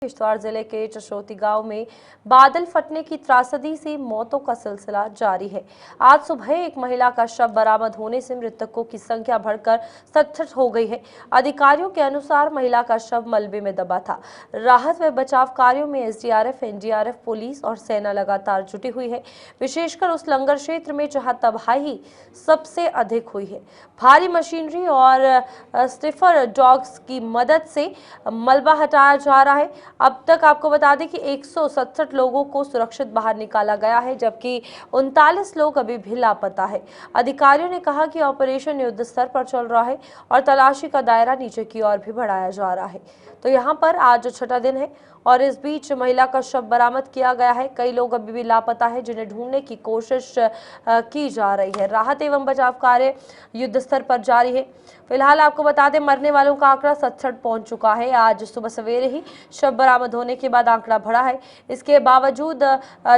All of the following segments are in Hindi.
किश्तवाड़ जिले के चशोती गांव में बादल फटने की त्रासदी से मौतों का सिलसिला जारी है। आज सुबह एक महिला का शव बरामद होने से मृतकों की संख्या बढ़कर 67 हो गई है। अधिकारियों के अनुसार महिला का शव मलबे में दबा था। राहत व बचाव कार्यों में एसडीआरएफ, एनडीआरएफ, पुलिस और सेना लगातार जुटी हुई है, विशेषकर उस लंगर क्षेत्र में जहां तबाही सबसे अधिक हुई है। भारी मशीनरी और स्टिफर डॉग्स की मदद से मलबा हटाया जा रहा है। अब तक आपको बता दें कि 167 लोगों को सुरक्षित बाहर निकाला गया है, जबकि 39 लोग अभी भी लापता है। अधिकारियों ने कहा कि ऑपरेशन युद्ध स्तर पर चल रहा है और तलाशी का दायरा नीचे की ओर भी बढ़ाया जा रहा है। तो यहाँ पर आज छठा दिन है और इस बीच महिला का शव बरामद किया गया है। कई लोग अभी भी लापता है, जिन्हें ढूंढने की कोशिश की जा रही है। राहत एवं बचाव कार्य युद्ध स्तर पर जारी है। फिलहाल आपको बता दें, मरने वालों का आंकड़ा 67 पहुंच चुका है। आज सुबह सवेरे ही शव बरामद होने के बाद आंकड़ा बढ़ा है। इसके बावजूद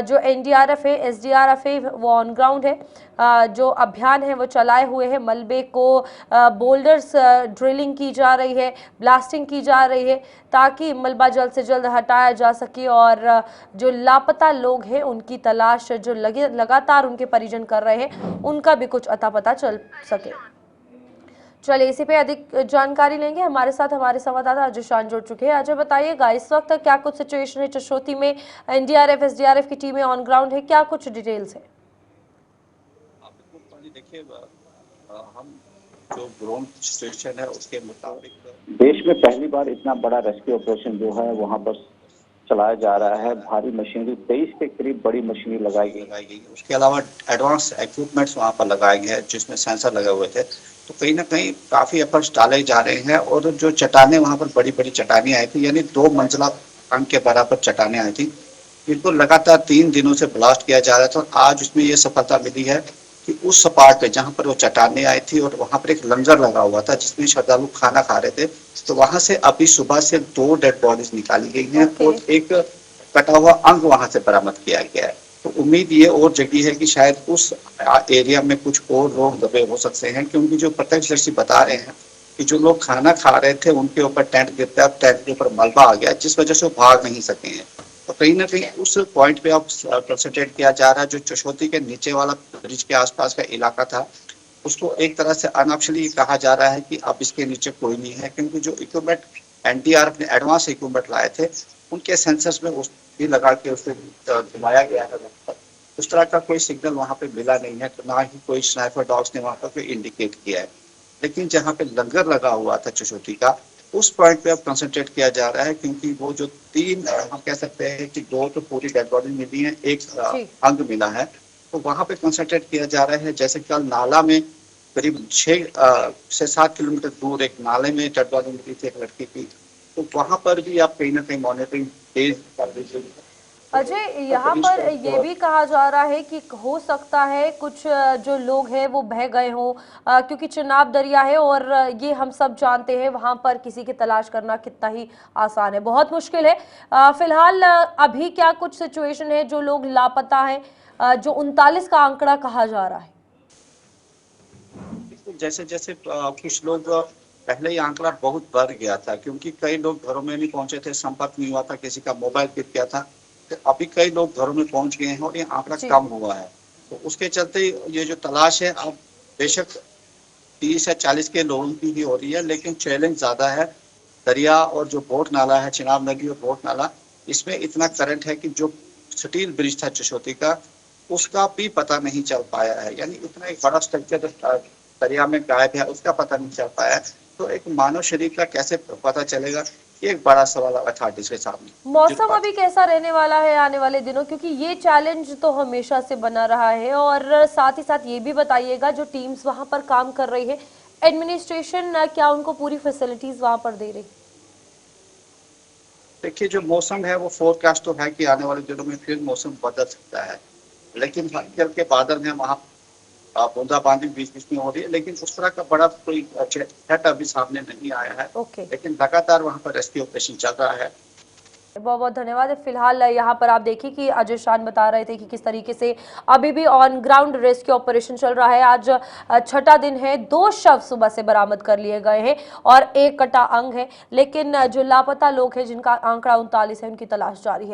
जो एनडीआरएफ है, एसडीआरएफ है, वो ऑन ग्राउंड है। जो अभियान है वो चलाए हुए हैं। मलबे को बोल्डर्स ड्रिलिंग की जा रही है, ब्लास्टिंग की जा रही है, ताकि मलबा जल्द से जल्द हटाया जा सके और जो लापता लोग हैं उनकी तलाश जो लगातार उनके परिजन कर रहे हैं, उनका भी कुछ अता पता चल सके। चलिए, इसी पे अधिक जानकारी लेंगे। हमारे साथ हमारे संवाददाता अजय शान जुड़ चुके हैं। अजय, बताइएगा इस वक्त क्या कुछ सिचुएशन है चशोती में? एनडीआरएफ, एसडीआरएफ की टीमें ऑन ग्राउंड है, क्या कुछ डिटेल्स है? देखिए, हम जो ग्राउंड सिचुएशन है उसके मुताबिक देश में पहली बार इतना बड़ा रेस्क्यू ऑपरेशन जो है वहां पर चलाया जा रहा है। भारी मशीनरी 23 के करीब बड़ी मशीनरी लगाई गई। उसके अलावा एडवांस इक्विपमेंट्स वहां पर लगाए गए हैं, जिसमें सेंसर लगे हुए थे। तो कहीं ना कहीं काफी एफर्ट्स डाले जा रहे हैं और जो चट्टाने वहां पर बड़ी बड़ी चट्टाने आई थी, यानी 2 मंजिला अंक के बराबर चट्टाने आई थी, इनको लगातार 3 दिनों से ब्लास्ट किया जा रहा था। आज उसमें यह सफलता मिली है कि उस सपाट पे जहां पर वो चट्टाने आई थी और वहां पर एक लंगर लगा हुआ था जिसमें श्रद्धालु खाना खा रहे थे, तो वहां से अभी सुबह से 2 डेड बॉडीज निकाली गई हैं और एक कटा हुआ अंग वहां से बरामद किया गया है। तो उम्मीद ये और जगी है कि शायद उस एरिया में कुछ और लोग दबे हो सकते हैं, क्योंकि जो प्रत्यक्षदर्शी बता रहे हैं कि जो लोग खाना खा रहे थे उनके ऊपर टेंट गिरता है, टेंट के ऊपर मलबा आ गया, जिस वजह से वो भाग नहीं सके हैं। तो कहीं ना कहीं उस पॉइंट पे अब कंसंट्रेट किया जा रहा है। जो चशोती के नीचे वाला ब्रिज के आसपास का इलाका था, उसको एक तरह से अनऑफिशियली कहा जा रहा है कि अब इसके नीचे कोई नहीं है, क्योंकि जो इक्विपमेंट एनडीआरएफ ने एडवांस इक्विपमेंट लाए थे उनके सेंसर्स में उस भी लगा के उसे घुमाया गया है। उस तरह का कोई सिग्नल वहां पे मिला नहीं है, तो ना ही कोई स्नाइपर डॉग्स ने वहां पर कोई इंडिकेट किया है। लेकिन जहां पे लंगर लगा हुआ था चशोती का, उस पॉइंट पे अब कंसंट्रेट किया जा रहा है, क्योंकि वो जो 3 हम कह सकते हैं कि 2 तो पूरी डेड बॉडी मिली है, एक अंग मिला है, तो वहां पे कंसंट्रेट किया जा रहा है। जैसे कल नाला में करीब 6 से 7 किलोमीटर दूर एक नाले में डेड बॉडी मिली थी एक लड़की की, तो वहां पर भी आप कहीं ना कहीं मॉनिटरिंग तेज कर दीजिए। अजय, यहाँ पर ये भी कहा जा रहा है कि हो सकता है कुछ जो लोग हैं वो बह गए हों, क्योंकि चुनाव दरिया है और ये हम सब जानते हैं वहाँ पर किसी की तलाश करना कितना ही आसान है, बहुत मुश्किल है। फिलहाल अभी क्या कुछ सिचुएशन है? जो लोग लापता हैं, जो 39 का आंकड़ा कहा जा रहा है। जैसे जैसे कुछ लोग पहले ही आंकड़ा बहुत बढ़ गया था, क्योंकि कई लोग घरों में नहीं पहुंचे थे, संपर्क नहीं हुआ था, किसी का मोबाइल गिर गया था। तो अभी कई लोग घरों में पहुंच गए हैं और ये आंकड़ा कम हुआ है। तो उसके चलते ये जो तलाश है अब बेशक 30 या 40 के लोगों की ही हो रही है, लेकिन चैलेंज ज्यादा है। दरिया और जो बोट नाला है, चिनाब नदी और बोट नाला, इसमें इतना करंट है कि जो स्टील ब्रिज था चशोती का, उसका भी पता नहीं चल पाया है। यानी इतना एक बड़ा स्ट्रक्चर दरिया में गायब है, उसका पता नहीं चल पाया है। तो एक मानव शरीर का कैसे पता चलेगा, ये एक बड़ा सवाल अथॉरिटीज के सामने। मौसम अभी कैसा रहने वाला है आने वाले दिनों, क्योंकि ये चैलेंज तो हमेशा से बना रहा है? और साथ ही साथ ये भी बताइएगा, जो टीम्स वहां पर काम कर रही है, एडमिनिस्ट्रेशन क्या उनको पूरी फैसिलिटीज वहां पर दे रही? देखिए, जो मौसम है वो फोरकास्ट तो है कि आने वाले दिनों में फिर मौसम बदल सकता है, लेकिन हल्के हल्के बादल है, वहाँ बूंदाबांदी बीच बीच में हो रही है, लेकिन उस तरह का बड़ा कोई थ्रेट अभी सामने नहीं आया है। लेकिन लगातार वहाँ पर रेस्क्यू ऑपरेशन चल रहा है। बहुत बहुत धन्यवाद। फिलहाल यहाँ पर आप देखिए कि अजय शान बता रहे थे कि किस तरीके से अभी भी ऑन ग्राउंड रेस्क्यू ऑपरेशन चल रहा है। आज छठा दिन है, 2 शव सुबह से बरामद कर लिए गए हैं और 1 कटा अंग है, लेकिन जो लापता लोग हैं जिनका आंकड़ा 39 है, उनकी तलाश जारी है।